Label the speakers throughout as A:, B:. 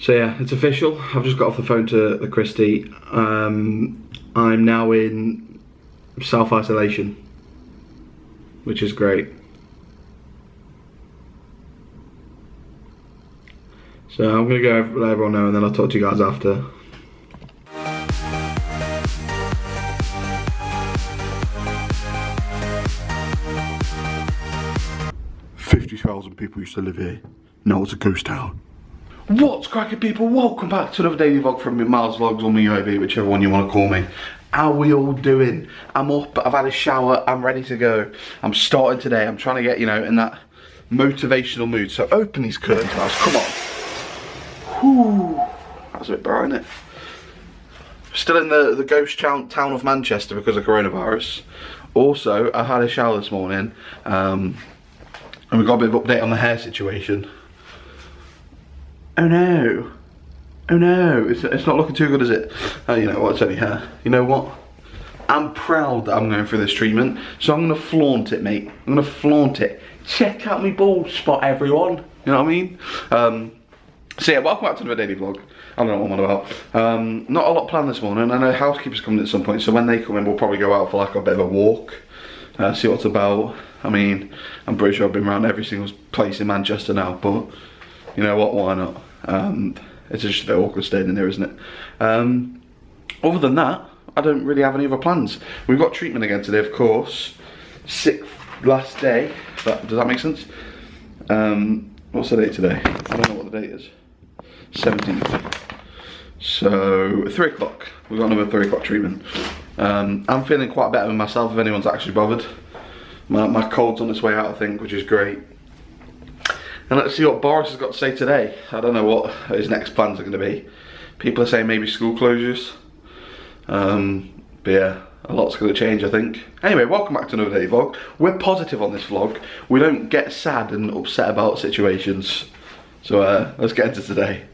A: So yeah, it's official. I've just got off the phone to the Christie. I'm now in self-isolation, which is great. So I'm gonna go let everyone know, and then I'll talk to you guys after. People used to live here. Now it's a ghost town. What's cracking, people? Welcome back to another daily vlog from Miles Vlogs or me over, whichever one you want to call me. How are we all doing? I'm up, I've had a shower, I'm ready to go. I'm starting today. I'm trying to get, you know, in that motivational mood. So open these curtains, Miles. Come on. Whew. That's a bit bright, isn't it? Still in the ghost town of Manchester because of coronavirus. Also, I had a shower this morning. And we've got a bit of update on the hair situation. Oh no. Oh no, it's not looking too good, is it? You know what, it's only hair. You know what? I'm proud that I'm going through this treatment, so I'm gonna flaunt it, mate. I'm gonna flaunt it. Check out my bald spot, everyone. You know what I mean? So yeah, welcome back to another daily vlog. I don't know what I'm on about. Not a lot planned this morning. I know housekeeper's coming at some point, so when they come in, we'll probably go out for like a bit of a walk. See what it's about. I mean, I'm pretty sure I've been around every single place in Manchester now, but you know what, why not? It's just a bit awkward staying in there, isn't it? Other than that, I don't really have any other plans. We've got treatment again today, of course. 6th last day. Does that make sense? What's the date today? I don't know what the date is. 17th. So 3 o'clock. We've got another 3 o'clock treatment. I'm feeling quite better with myself, if anyone's actually bothered. My cold's on its way out, I think, which is great. And let's see what Boris has got to say today. I don't know what his next plans are going to be. People are saying maybe school closures. But yeah, a lot's going to change, I think. Anyway, welcome back to another daily vlog. We're positive on this vlog. We don't get sad and upset about situations. So let's get into today.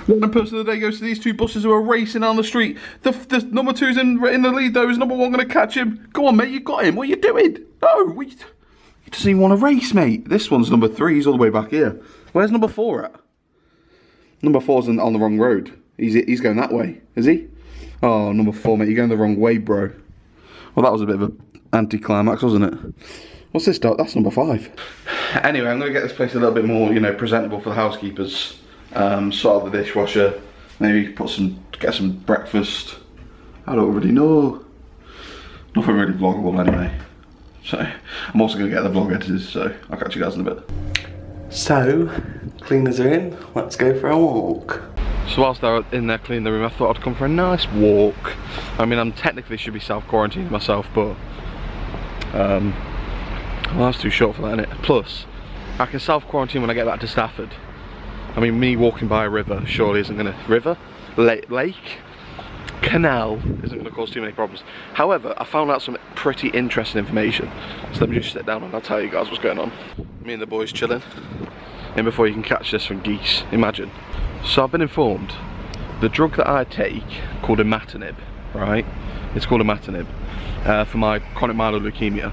A: One person of the day goes to these two buses who are racing down the street. The number 2's in the lead though. Is number 1 going to catch him? Go on, mate, you got him. What are you doing? No, he doesn't even want to race, mate. This one's number 3. He's all the way back here. Where's number 4 at? Number 4's on the wrong road. He's going that way, is he? Oh, number 4, mate, you're going the wrong way, bro. Well, that was a bit of an anticlimax, wasn't it? What's this dot? That's number 5. Anyway, I'm going to get this place a little bit more, you know, presentable for the housekeepers. Sort of the dishwasher, maybe get some breakfast. I don't really know. Nothing really vloggable anyway. So I'm also going to get the vlog edited, so I'll catch you guys in a bit. So, cleaners are in, let's go for a walk. So whilst they're in there cleaning the room, I thought I'd come for a nice walk. I mean, I'm technically should be self-quarantining myself, but well, that's too short for that, isn't it? Plus, I can self-quarantine when I get back to Stafford. I mean, me walking by a river surely isn't going to... River? Lake? Canal isn't going to cause too many problems. However, I found out some pretty interesting information. So let me just sit down and I'll tell you guys what's going on. Me and the boys chilling. And before you can catch this from geese, imagine. So I've been informed, the drug that I take, called imatinib, right? It's called imatinib, for my chronic myeloid leukemia.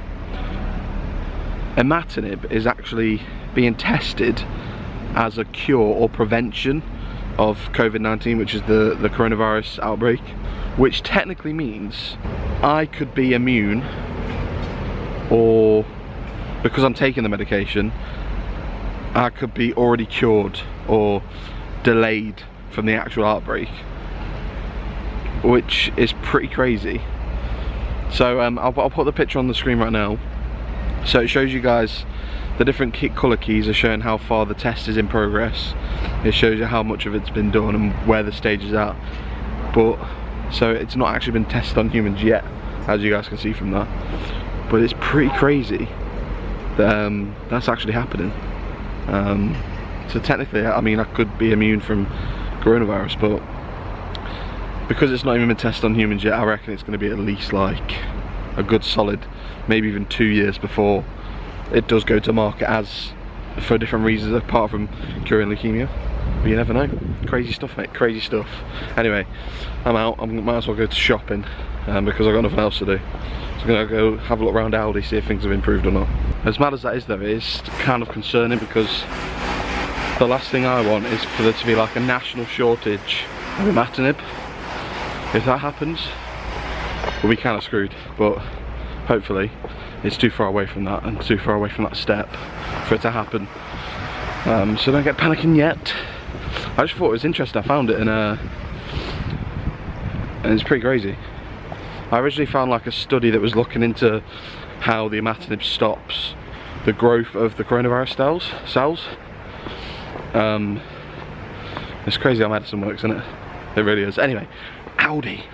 A: Imatinib is actually being tested as a cure or prevention of COVID-19, which is the coronavirus outbreak, which technically means I could be immune, or because I'm taking the medication, I could be already cured or delayed from the actual outbreak, which is pretty crazy. So I'll put the picture on the screen right now. So it shows you guys the different colour keys are showing how far the test is in progress. It shows you how much of it's been done and where the stage is at. But, so it's not actually been tested on humans yet, as you guys can see from that. But it's pretty crazy that that's actually happening. So technically, I mean, I could be immune from coronavirus, but because it's not even been tested on humans yet, I reckon it's going to be at least like a good solid, maybe even 2 years before it does go to market as for different reasons apart from curing leukemia. But you never know. Crazy stuff, mate, crazy stuff. Anyway, I'm out. I might as well go to shopping because I've got nothing else to do. So I'm gonna go have a look around Aldi, see if things have improved or not. As mad as that is though, it is kind of concerning because The last thing I want is for there to be like a national shortage of imatinib. If that happens, we'll be kind of screwed, but hopefully it's too far away from that and too far away from that step for it to happen. So don't get panicking yet. I just thought it was interesting. I found it and it's pretty crazy. I originally found like a study that was looking into how the imatinib stops the growth of the coronavirus cells. It's crazy how medicine works, isn't it? It really is. Anyway, Audi.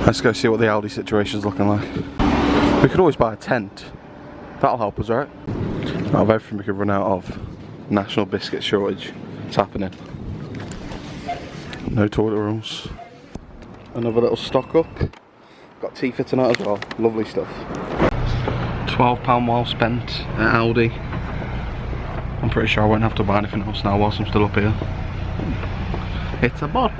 A: Let's go see what the Audi situation's looking like. We could always buy a tent. That'll help us, right? Out of everything we could run out of. National biscuit shortage. It's happening. No toilet rolls. Another little stock up. Got tea for tonight as well. Lovely stuff. £12 well spent at Aldi. I'm pretty sure I won't have to buy anything else now whilst I'm still up here. It's a bot.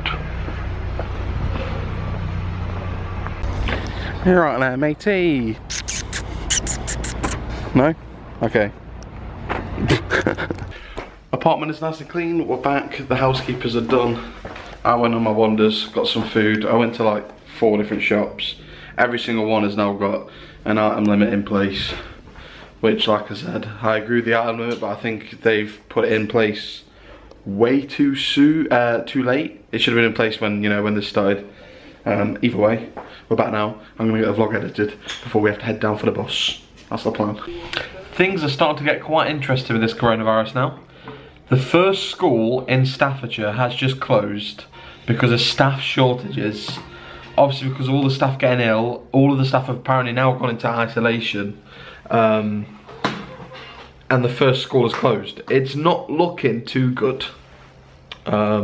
A: You're right there, matey. No? Okay. Apartment is nice and clean. We're back. The housekeepers are done. I went on my wanders, got some food. I went to like 4 different shops. Every single one has now got an item limit in place, which, like I said, I agree with the item limit, but I think they've put it in place way too late. It should have been in place when, you know, when this started. Either way, we're back now. I'm gonna get the vlog edited before we have to head down for the bus. That's the plan. Things are starting to get quite interesting with this coronavirus now. The first school in Staffordshire has just closed because of staff shortages. Obviously, because all the staff getting ill, all of the staff have apparently now gone into isolation, and the first school is closed. It's not looking too good. I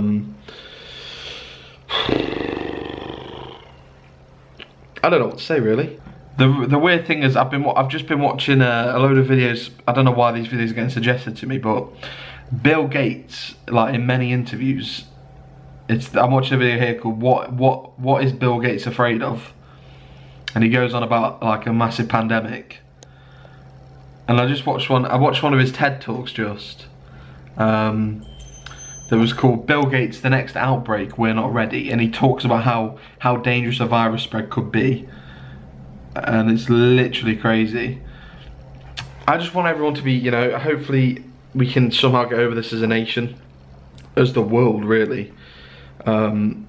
A: don't know what to say really. The weird thing is I've just been watching a load of videos. I don't know why these videos are getting suggested to me, but Bill Gates, like in many interviews, I'm watching a video here called what is Bill Gates afraid of? And he goes on about like a massive pandemic. And I watched one of his TED Talks just. That was called Bill Gates, The Next Outbreak, We're Not Ready. And he talks about how dangerous a virus spread could be. And it's literally crazy. I just want everyone to be, you know, hopefully we can somehow get over this as a nation, as the world really. And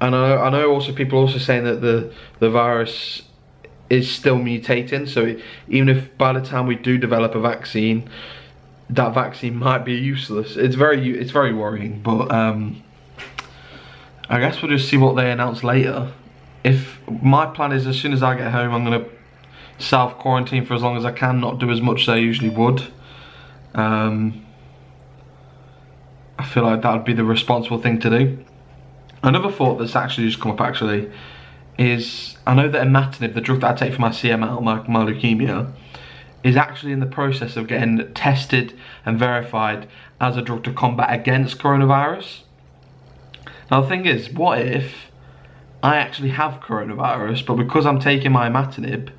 A: I know also people also saying that the virus is still mutating, so even if by the time we do develop a vaccine, that vaccine might be useless. It's very worrying, but I guess we'll just see what they announce later. If my plan is, as soon as I get home, I'm gonna self-quarantine for as long as I can, not do as much as I usually would. I feel like that would be the responsible thing to do. Another thought that's actually just come up actually is, I know that imatinib, the drug that I take for my CML, my leukemia, is actually in the process of getting tested and verified as a drug to combat against coronavirus. Now the thing is, what if I actually have coronavirus, but because I'm taking my imatinib,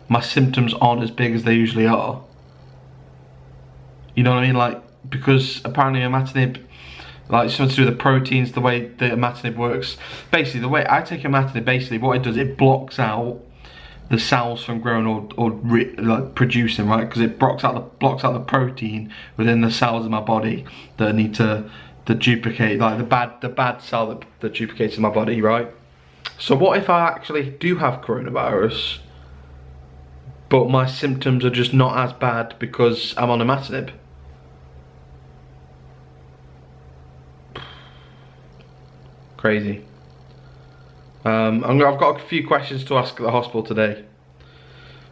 A: my symptoms aren't as big as they usually are? You know what I mean? Like, because apparently imatinib, like something to do with the proteins, the way the imatinib works. Basically, the way I take imatinib, basically what it does, it blocks out the cells from growing or like producing, right? Because it blocks out the protein within the cells of my body that need to duplicate, like the bad cell that duplicates in my body, right? So what if I actually do have coronavirus, but my symptoms are just not as bad because I'm on imatinib? Crazy. I've got a few questions to ask at the hospital today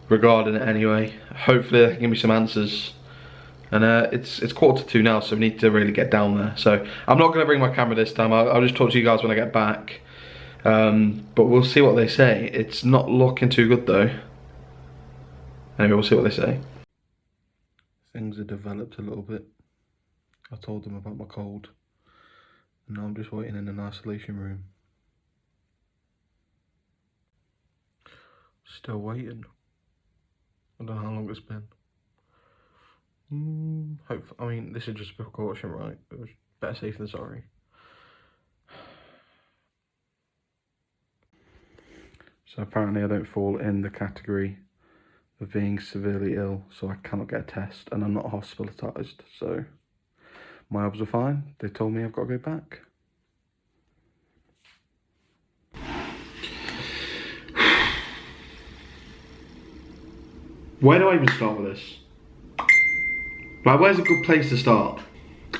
A: regarding it anyway. Hopefully they can give me some answers. And it's 1:45 now, so we need to really get down there. So I'm not going to bring my camera this time. I'll just talk to you guys when I get back. But we'll see what they say. It's not looking too good though. Anyway, we'll see what they say. Things have developed a little bit. I told them about my cold. And now I'm just waiting in an isolation room. Still waiting. I don't know how long it's been. I mean, this is just a precaution, right? It was better safe than sorry. So apparently I don't fall in the category of being severely ill, so I cannot get a test, and I'm not hospitalised, so my obs are fine. They told me I've got to go back. Where do I even start with this? Like, where's a good place to start?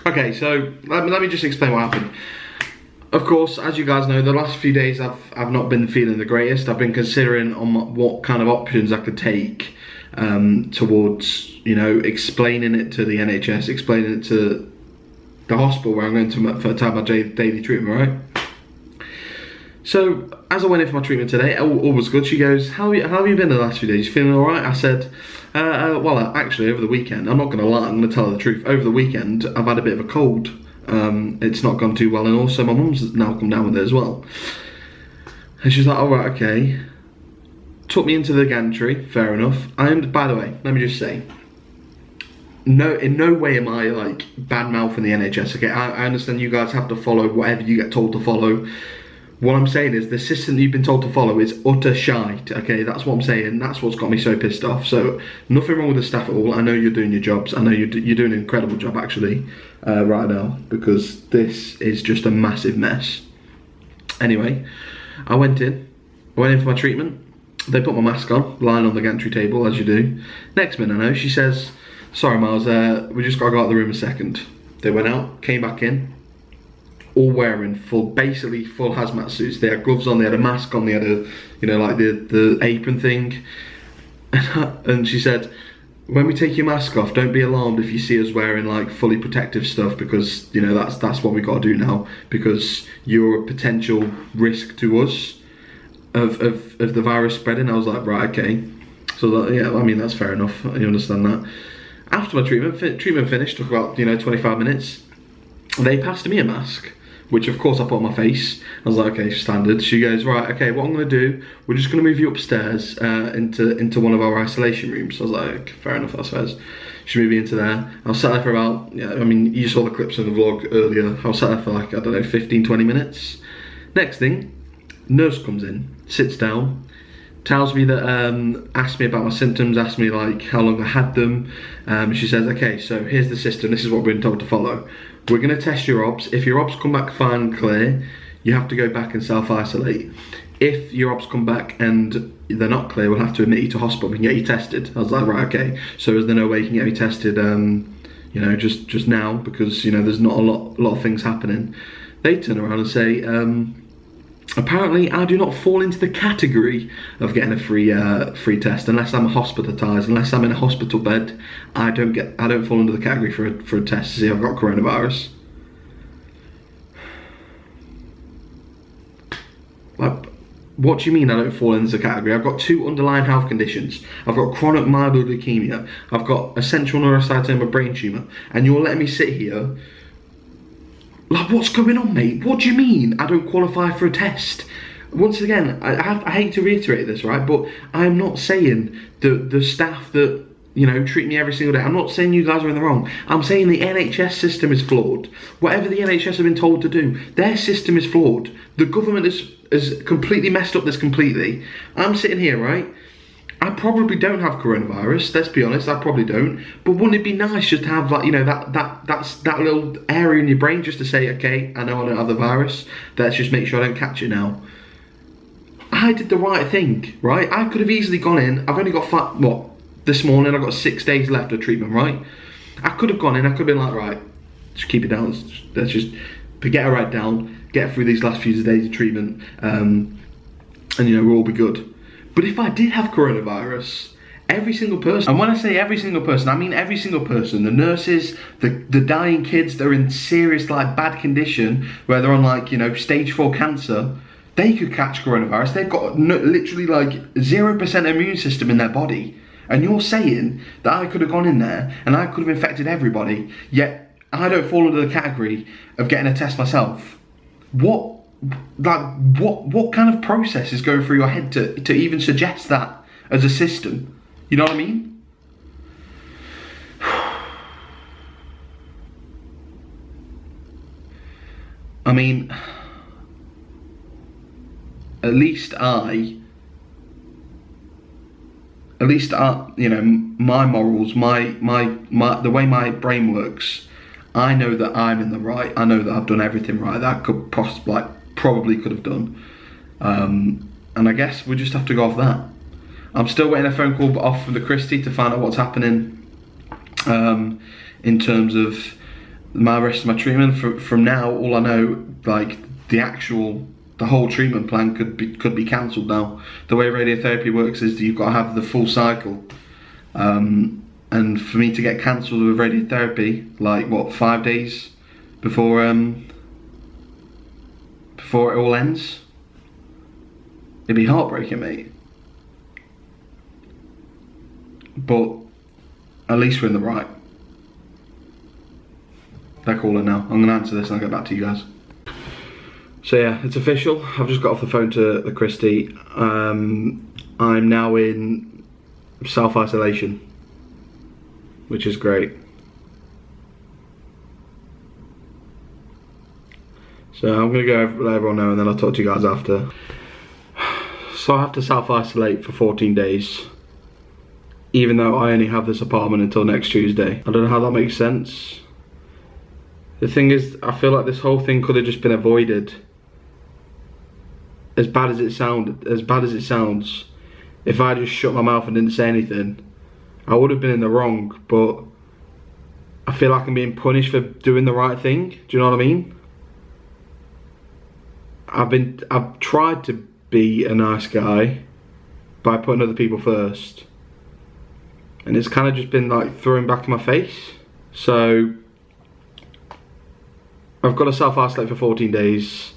A: Okay, so let me just explain what happened. Of course, as you guys know, the last few days I've not been feeling the greatest. I've been considering on what kind of options I could take towards, you know, explaining it to the NHS, explaining it to the hospital where I'm going to have my daily treatment, right? So, as I went in for my treatment today, all was good. She goes, how have you been the last few days? You feeling alright? I said, well, actually, over the weekend, I'm not going to lie, I'm going to tell her the truth. Over the weekend, I've had a bit of a cold. It's not gone too well, and also my mum's now come down with it as well. And she's like, alright, okay. Took me into the gantry, fair enough. And, by the way, let me just say, in no way am I, like, bad-mouthing the NHS, okay? I understand you guys have to follow whatever you get told to follow. What I'm saying is the system that you've been told to follow is utter shite, okay? That's what I'm saying. That's what's got me so pissed off. So, nothing wrong with the staff at all. I know you're doing your jobs. I know you're doing an incredible job, actually, right now, because this is just a massive mess. Anyway, I went in for my treatment. They put my mask on, lying on the gantry table, as you do. Next minute, I know, she says, sorry, Miles, we just got to go out of the room a second. They went out, came back in, all wearing basically full hazmat suits. They had gloves on, they had a mask on, they had a, you know, like the apron thing. And she said, when we take your mask off, don't be alarmed if you see us wearing like fully protective stuff, because, you know, that's what we got to do now, because you're a potential risk to us of the virus spreading. I was like, right, okay. So yeah, I mean, that's fair enough. I understand that. After my treatment finished, took about, you know, 25 minutes. They passed me a mask, which of course I put on my face. I was like, okay, standard. She goes, right, okay, what I'm gonna do, we're just gonna move you upstairs into one of our isolation rooms. I was like, fair enough, I suppose. She moved me into there. I was sat there for about, yeah, I mean, you saw the clips in the vlog earlier. I was sat there for like, I don't know, 15, 20 minutes. Next thing, nurse comes in, sits down, tells me that, asked me about my symptoms, asked me like how long I had them. She says, okay, so here's the system, this is what we've been told to follow. We're gonna test your obs. If your obs come back fine and clear, you have to go back and self-isolate. If your obs come back and they're not clear, we'll have to admit you to hospital and get you tested. I was like, right, okay. So is there no way you can get me tested, you know, just now, because, you know, there's not a lot of things happening. They turn around and say, apparently I do not fall into the category of getting a free test unless I'm hospitalised. Unless I'm in a hospital bed, I don't fall into the category for a test to see if I've got coronavirus. Like, what do you mean I don't fall into the category? I've got 2 underlying health conditions. I've got chronic myeloid leukemia. I've got essential neurocytoma brain tumour, and you're letting me sit here. Like, what's going on, mate? What do you mean I don't qualify for a test? Once again, I hate to reiterate this, right? But I'm not saying the staff that, you know, treat me every single day, I'm not saying you guys are in the wrong. I'm saying the NHS system is flawed. Whatever the NHS have been told to do, their system is flawed. The government has completely messed up this completely. I'm sitting here, right? I probably don't have coronavirus, let's be honest, I probably don't. But wouldn't it be nice just to have, like, you know, that little area in your brain just to say, okay, I know I don't have the virus, let's just make sure I don't catch it now. I did the right thing, right? I could have easily gone in, I've only got, this morning I've got 6 days left of treatment, right? I could have gone in, I could have been like, right, just keep it down, let's just get her right down, get through these last few days of treatment, and, you know, we'll all be good. But if I did have coronavirus, every single person, and when I say every single person, I mean every single person, the nurses, the dying kids that are in serious, like, bad condition, where they're on, like, you know, stage 4 cancer, they could catch coronavirus. They've got literally like 0% immune system in their body. And you're saying that I could have gone in there and I could have infected everybody, yet I don't fall under the category of getting a test myself. What kind of process is going through your head to even suggest that as a system? You know what I mean? I mean, at least you know, my morals, the way my brain works, I know that I'm in the right. I know that I've done everything right that I could probably could have done. And I guess we just have to go off that. I'm still waiting a phone call off from the Christie to find out what's happening in terms of my rest of my treatment. From now, all I know, like the whole treatment plan could be cancelled now. The way radiotherapy works is that you've got to have the full cycle. And for me to get cancelled with radiotherapy, like what, 5 days before it all ends, it'd be heartbreaking, mate. But at least we're in the right. They're calling now. I'm gonna answer this and I'll get back to you guys. So yeah, it's official. I've just got off the phone to the Christie. I'm now in self-isolation, which is great. So I'm gonna go let everyone know and then I'll talk to you guys after. So I have to self-isolate for 14 days, even though I only have this apartment until next Tuesday. I don't know how that makes sense. The thing is, I feel like this whole thing could have just been avoided. As bad as it sounds, if I just shut my mouth and didn't say anything, I would have been in the wrong, but I feel like I'm being punished for doing the right thing. Do you know what I mean? I've tried to be a nice guy by putting other people first, and it's kind of just been like thrown back in my face. So I've got to self-isolate for 14 days.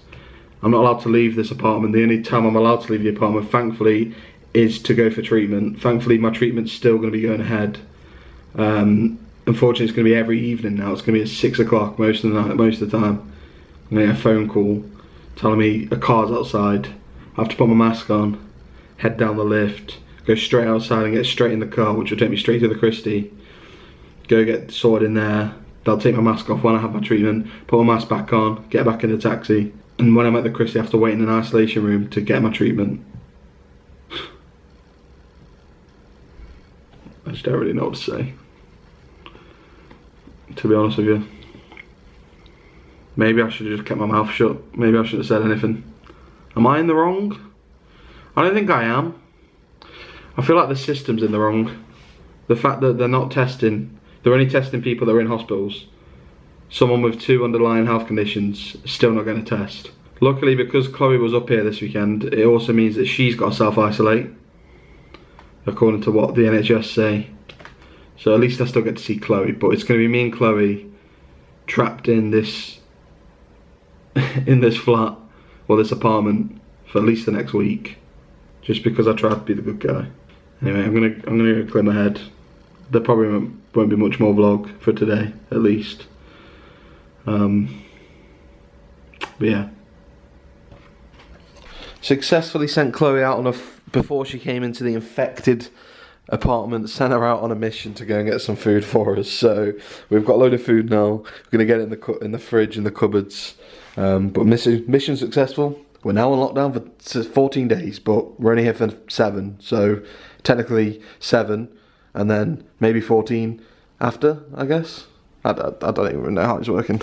A: I'm not allowed to leave this apartment. The only time I'm allowed to leave the apartment, thankfully, is to go for treatment. Thankfully, my treatment's still going to be going ahead. Unfortunately, it's going to be every evening now. It's going to be at 6 o'clock most of the night, most of the time. I'm going to get a phone call telling me a car's outside. I have to put my mask on, head down the lift, go straight outside and get straight in the car, which will take me straight to the Christie. Go get sorted in there. They'll take my mask off when I have my treatment, put my mask back on, get back in the taxi. And when I'm at the Christie, I have to wait in an isolation room to get my treatment. I just don't really know what to say, to be honest with you. Maybe I should have just kept my mouth shut. Maybe I shouldn't have said anything. Am I in the wrong? I don't think I am. I feel like the system's in the wrong. The fact that they're not testing, they're only testing people that are in hospitals. Someone with 2 underlying health conditions is still not going to test. Luckily, because Chloe was up here this weekend, it also means that she's got to self-isolate, according to what the NHS say. So at least I still get to see Chloe, but it's going to be me and Chloe trapped in this flat, or this apartment, for at least the next week, just because I tried to be the good guy. Anyway, I'm gonna clear my head. There probably won't be much more vlog for today, at least. But yeah. Successfully sent Chloe out on before she came into the infected apartment, sent her out on a mission to go and get some food for us. So we've got a load of food now. We're gonna get it in the fridge, in the cupboards. But mission successful. We're now on lockdown for 14 days, but we're only here for 7. So technically 7, and then maybe 14 after, I guess. I don't even know how it's working.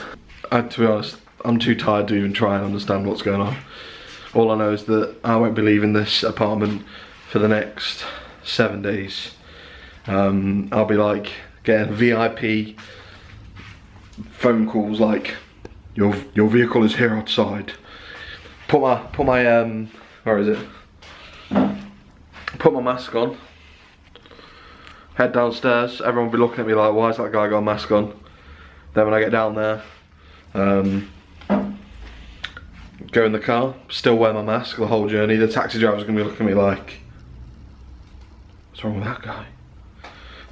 A: To be honest, I'm too tired to even try and understand what's going on. All I know is that I won't be leaving this apartment for the next 7 days. I'll be like getting VIP phone calls like, your vehicle is here outside. Put my where is it? Put my mask on. Head downstairs. Everyone will be looking at me like, why has that guy got a mask on? Then when I get down there, go in the car, still wear my mask the whole journey. The taxi driver's gonna be looking at me like, what's wrong with that guy?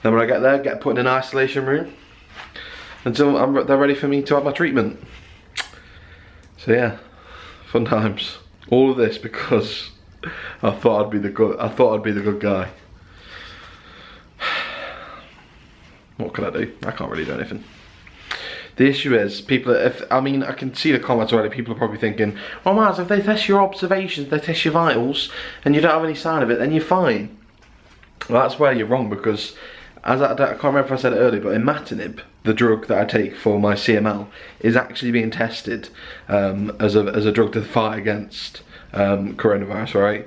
A: Then when I get there, get put in an isolation room until they're ready for me to have my treatment. So yeah, fun times. All of this because I thought I'd be the good guy. What can I do? I can't really do anything. The issue is, people, I mean, I can see the comments already, people are probably thinking, well Mars, if they test your observations, they test your vitals, and you don't have any sign of it, then you're fine. Well, that's where you're wrong, because, as I can't remember if I said it earlier, but imatinib, the drug that I take for my CML, is actually being tested as a drug to fight against coronavirus, right?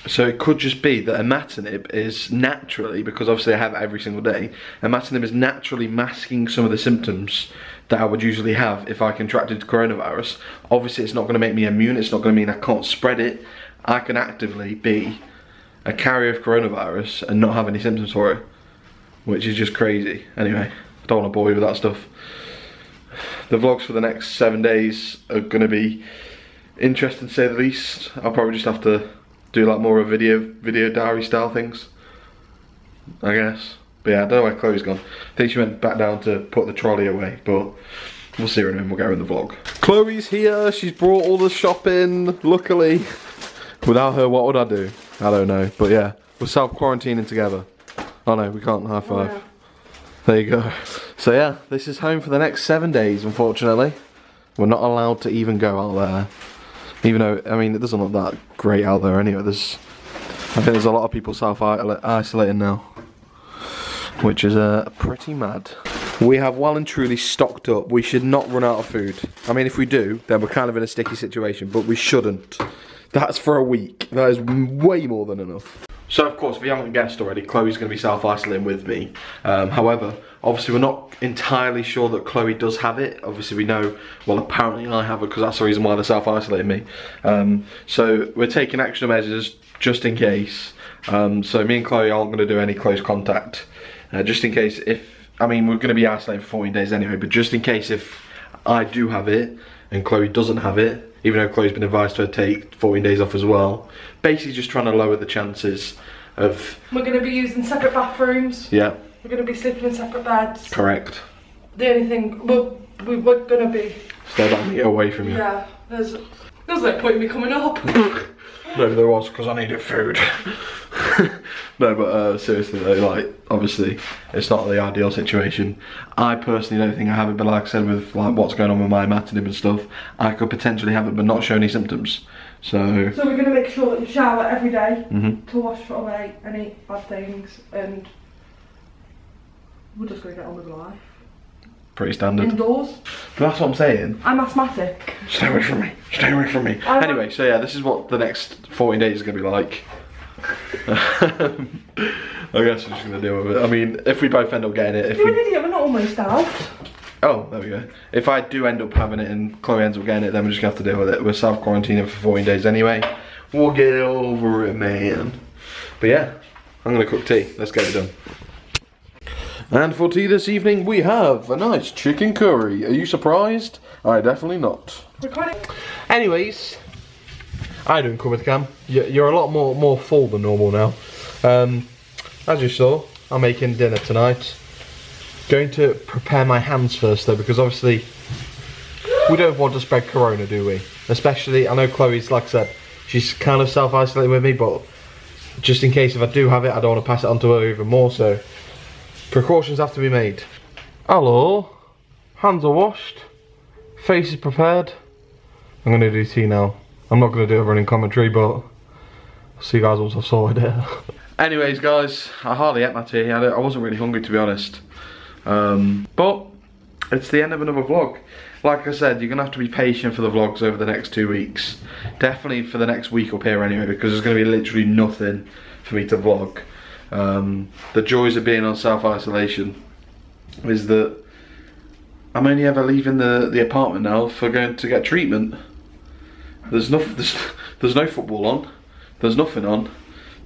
A: So it could just be that imatinib is naturally, because obviously I have it every single day, imatinib is naturally masking some of the symptoms that I would usually have if I contracted coronavirus. Obviously it's not going to make me immune, it's not going to mean I can't spread it. I can actively be a carrier of coronavirus and not have any symptoms for it, which is just crazy. Anyway, I don't want to bore you with that stuff. The vlogs for the next 7 days are going to be interesting to say the least. I'll probably just have to do like more of video diary style things, I guess. But yeah, I don't know where Chloe's gone. I think she went back down to put the trolley away, but we'll see her in a minute, we'll get her in the vlog. Chloe's here, she's brought all the shopping, luckily. Without her, what would I do? I don't know, but yeah, we're self-quarantining together. Oh no, we can't, high five. Yeah. There you go. So yeah, this is home for the next 7 days, unfortunately. We're not allowed to even go out there. Even though, I mean, it doesn't look that great out there anyway. I think there's a lot of people self-isolating now, which is pretty mad. We have well and truly stocked up. We should not run out of food. I mean, if we do, then we're kind of in a sticky situation, but we shouldn't. That's for a week. That is way more than enough. So of course, if you haven't guessed already, Chloe's going to be self-isolating with me. However, obviously we're not entirely sure that Chloe does have it. Obviously we know, well apparently I have it, because that's the reason why they're self-isolating me. So we're taking extra measures just in case. So me and Chloe aren't going to do any close contact. Just in case I mean we're going to be isolating for 14 days anyway, but just in case if I do have it and Chloe doesn't have it, even though Chloe's been advised to take 14 days off as well. Basically just trying to lower the chances of... We're going to be using separate bathrooms. Yeah. We're going to be sleeping in separate beds. Correct. The only thing, we're going to be... Stay back and get away from you. Yeah, there's no point in me coming up. No, there was, because I needed food. No, but seriously though, like, obviously, it's not the ideal situation. I personally don't think I have it, but like I said, with like what's going on with my imatinib and stuff, I could potentially have it but not show any symptoms. So we're going to make sure that you shower every day to wash away any bad things, and we're just going to get on with life. Pretty standard. Indoors. But that's what I'm saying. I'm asthmatic. Stay away from me. Stay away from me. Anyway, so yeah, this is what the next 14 days is going to be like. I guess we're just going to deal with it. I mean, if we both end up getting it... You're an idiot, we're not almost out. Oh, there we go. If I do end up having it and Chloe ends up getting it, then we're just going to have to deal with it. We're self-quarantining for 14 days anyway. We'll get over it, man. But yeah, I'm going to cook tea. Let's get it done. And for tea this evening, we have a nice chicken curry. Are you surprised? I definitely not. Anyways, I don't come with the cam. You're a lot more full than normal now. As you saw, I'm making dinner tonight. Going to prepare my hands first though, because obviously we don't want to spread corona, do we? Especially, I know Chloe's, like I said, she's kind of self-isolating with me, but just in case if I do have it, I don't want to pass it on to her even more, so precautions have to be made. Hello, hands are washed, face is prepared. I'm going to do tea now. I'm not going to do a running commentary, but I'll see you guys once I've sorted it. Anyways guys, I hardly ate my tea. I wasn't really hungry, to be honest. But it's the end of another vlog. Like I said, you're going to have to be patient for the vlogs over the next 2 weeks. Definitely for the next week up here anyway, because there's going to be literally nothing for me to vlog. The joys of being on self-isolation is that I'm only ever leaving the apartment now for going to get treatment. There's no football on. There's nothing on.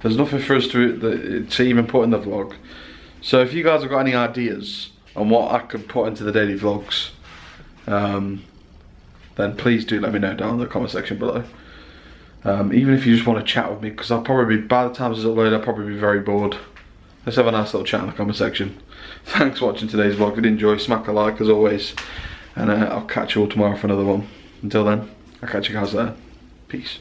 A: There's nothing for us to even put in the vlog. So if you guys have got any ideas on what I could put into the daily vlogs, then please do let me know down in the comment section below. Even if you just want to chat with me, because I'll probably, by the time this is uploaded, I'll probably be very bored. Let's have a nice little chat in the comment section. Thanks for watching today's vlog. If you did enjoy, smack a like as always, and I'll catch you all tomorrow for another one. Until then, I'll catch you guys there. Peace.